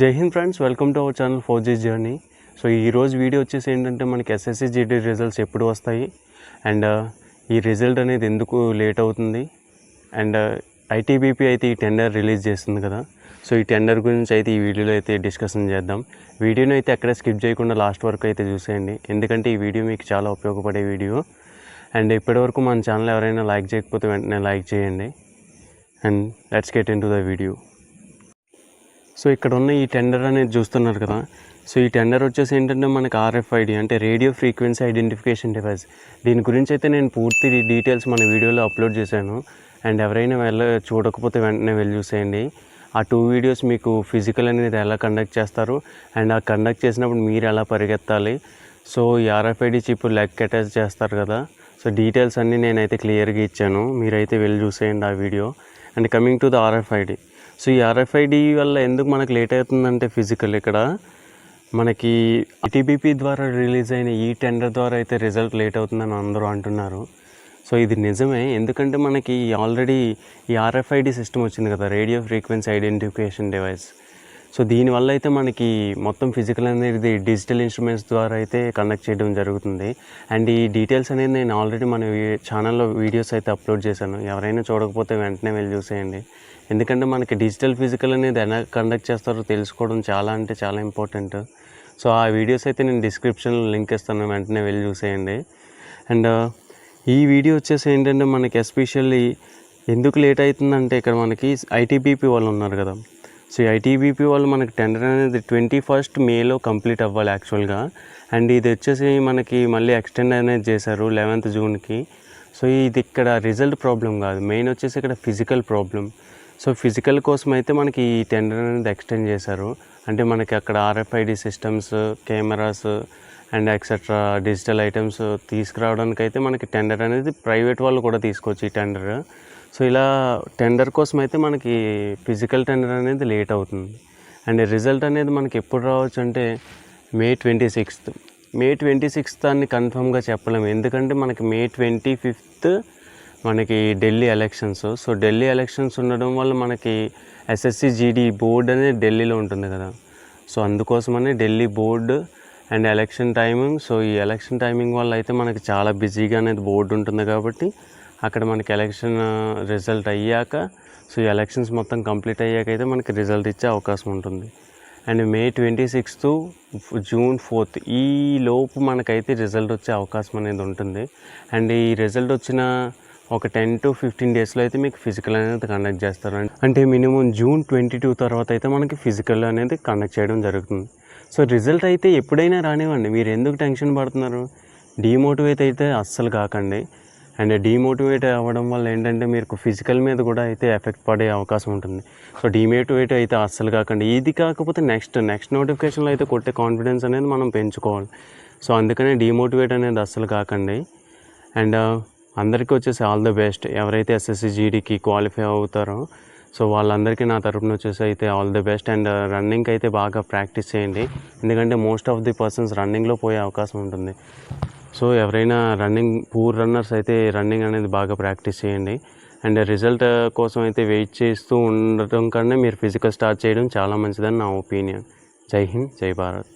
జై Hind friends, welcome to our channel 4G journey. So ఈరోజు video వచ్చేసి ఏంటంటే మనకి ఎస్ఎస్సి జీడీ రిజల్ట్స్ ఎప్పుడు వస్తాయి అండ్ ఈ రిజల్ట్ అనేది ఎందుకు లేట్ అవుతుంది అండ్ ఐటీబీపీ అయితే ఈ టెండర్ రిలీజ్ చేస్తుంది కదా. సో ఈ టెండర్ గురించి అయితే ఈ వీడియోలో అయితే డిస్కషన్ చేద్దాం. వీడియోని అయితే ఎక్కడ స్కిప్ చేయకుండా లాస్ట్ వరకు అయితే చూసేయండి, ఎందుకంటే ఈ వీడియో మీకు చాలా ఉపయోగపడే వీడియో. అండ్ ఇప్పటివరకు మన ఛానల్ ఎవరైనా లైక్ చేయకపోతే వెంటనే లైక్ చేయండి. And let's get in to the video. So ఇక్కడ ఉన్న ఈ టెండర్ అనేది చూస్తున్నారు కదా. సో ఈ టెండర్ వచ్చేసి ఏంటంటే మనకి RFID అంటే రేడియో ఫ్రీక్వెన్సీ ఐడెంటిఫికేషన్ డివైస్. దీని గురించి అయితే నేను పూర్తి డీటెయిల్స్ మన వీడియోలో అప్లోడ్ చేశాను. అండ్ ఎవరైనా చూడకపోతే వెంటనే వెళ్ళి చూసేయండి. ఆ 2 వీడియోస్ మీకు ఫిజికల్ అనేది ఎలా కండక్ట్ చేస్తారు అండ్ ఆ కండక్ట్ చేసినప్పుడు మీరు ఎలా పరిగెత్తాలి, సో ఈ RFID చిప్ లెగ్ అటాచ్ చేస్తారు కదా. సో డీటెయిల్స్ అన్నీ నేనైతే క్లియర్గా ఇచ్చాను, మీరైతే వెళ్ళి చూసేయండి ఆ video. And coming to the RFID. So ఈ RFID వల్ల ఎందుకు మనకు లేట్ అవుతుందంటే ఫిజికల్ ఇక్కడ మనకి ఐటీబీపీ ద్వారా రిలీజ్ అయిన ఈ టెండర్ ద్వారా అయితే రిజల్ట్ లేట్ అవుతుందని అందరూ అంటున్నారు. సో ఇది నిజమే, ఎందుకంటే మనకి ఆల్రెడీ ఈ RFID సిస్టమ్ వచ్చింది కదా, radio frequency identification device. So దీనివల్ల అయితే మనకి మొత్తం ఫిజికల్ అనేది డిజిటల్ ఇన్స్ట్రుమెంట్స్ ద్వారా అయితే కండక్ట్ చేయడం జరుగుతుంది. అండ్ ఈ డీటెయిల్స్ అనేది నేను ఆల్రెడీ మన ఛానల్లో వీడియోస్ అయితే అప్లోడ్ చేశాను, ఎవరైనా చూడకపోతే వెంటనే వెళ్ళి చూసేయండి. ఎందుకంటే మనకి డిజిటల్ ఫిజికల్ అనేది ఎలా కండక్ట్ చేస్తారో తెలుసుకోవడం చాలా అంటే చాలా ఇంపార్టెంట్. సో ఆ వీడియోస్ అయితే నేను డిస్క్రిప్షన్లో లింక్ ఇస్తాను, వెంటనే వెళ్ళి చూసేయండి. అండ్ ఈ వీడియో వచ్చేసి ఏంటంటే మనకి ఎస్పెషల్లీ ఎందుకు లేట్ అవుతుందంటే ఇక్కడ మనకి ఐటీబీపీ వాళ్ళు ఉన్నారు కదా. సో ఈ ఐటీబీపీ వాళ్ళు మనకి టెండర్ అనేది 21st మేలో కంప్లీట్ అవ్వాలి యాక్చువల్గా. అండ్ ఇది వచ్చేసి మనకి మళ్ళీ ఎక్స్టెండ్ అనేది చేశారు 11th జూన్కి. సో ఇది ఇక్కడ రిజల్ట్ ప్రాబ్లం కాదు, మెయిన్ వచ్చేసి ఇక్కడ ఫిజికల్ ప్రాబ్లం. సో ఫిజికల్ కోసం అయితే మనకి ఈ టెండర్ అనేది ఎక్స్టెండ్ చేశారు. అంటే మనకి అక్కడ RFID systems, cameras and etcetera digital items తీసుకురావడానికి అయితే మనకి టెండర్ అనేది ప్రైవేట్ వాళ్ళు కూడా తీసుకోవచ్చు ఈ టెండర్. సో ఇలా టెండర్ కోసం అయితే మనకి ఫిజికల్ టెండర్ అనేది లేట్ అవుతుంది. అండ్ రిజల్ట్ అనేది మనకి ఎప్పుడు రావచ్చు అంటే May 26th అని కన్ఫర్మ్గా చెప్పలేము, ఎందుకంటే మనకి May 25th మనకి Delhi elections. So Delhi elections ఉండడం వల్ల మనకి ఎస్ఎస్సి జీడీ బోర్డు అనేది ఢిల్లీలో ఉంటుంది కదా. సో అందుకోసమని Delhi board and election timing. So ఈ ఎలక్షన్ టైమింగ్ వల్ల అయితే మనకి చాలా బిజీగా అనేది బోర్డు ఉంటుంది కాబట్టి అక్కడ మనకి ఎలక్షన్ రిజల్ట్ అయ్యాక, సో ఈ ఎలక్షన్స్ మొత్తం కంప్లీట్ అయ్యాక అయితే మనకి రిజల్ట్ ఇచ్చే అవకాశం ఉంటుంది. And May 26th June 4th ఈ లోపు మనకైతే రిజల్ట్ వచ్చే అవకాశం అనేది ఉంటుంది. అండ్ ఈ రిజల్ట్ వచ్చిన ఒక 10 to 15 డేస్లో అయితే మీకు ఫిజికల్ అనేది కండక్ట్ చేస్తారు. అంటే మినిమం June 22 తర్వాత అయితే మనకి ఫిజికల్ అనేది కండక్ట్ చేయడం జరుగుతుంది. సో రిజల్ట్ అయితే ఎప్పుడైనా రానివ్వండి, మీరు ఎందుకు టెన్షన్ పడుతున్నారు? డీమోటివేట్ అయితే అస్సలు కాకండి. అండ్ డీమోటివేట్ అవ్వడం వల్ల ఏంటంటే మీకు ఫిజికల్ మీద కూడా అయితే ఎఫెక్ట్ పడే అవకాశం ఉంటుంది. సో డీమోటివేట్ అయితే అస్సలు కాకండి. ఇది కాకపోతే నెక్స్ట్ నోటిఫికేషన్లో అయితే కొట్టే కాన్ఫిడెన్స్ అనేది మనం పెంచుకోవాలి. సో అందుకనే డీమోటివేట్ అనేది అస్సలు కాకండి. అండ్ అందరికీ వచ్చేసి ఆల్ ద బెస్ట్. ఎవరైతే ఎస్ఎస్సి జీడీకి క్వాలిఫై అవుతారో సో వాళ్ళందరికీ నా తరపున వచ్చేసి అయితే ఆల్ ద బెస్ట్. అండ్ రన్నింగ్కి అయితే బాగా ప్రాక్టీస్ చేయండి, ఎందుకంటే మోస్ట్ ఆఫ్ ది పర్సన్స్ రన్నింగ్లో పోయే అవకాశం ఉంటుంది. సో ఎవరైనా పూర్ రన్నర్స్ అయితే రన్నింగ్ అనేది బాగా ప్రాక్టీస్ చేయండి. అండ్ రిజల్ట్ కోసం అయితే వెయిట్ చేస్తూ ఉండటం కన్నా మీరు ఫిజికల్ స్టార్ట్ చేయడం చాలా మంచిదని నా ఒపీనియన్. జై హింద్, జై భారత్.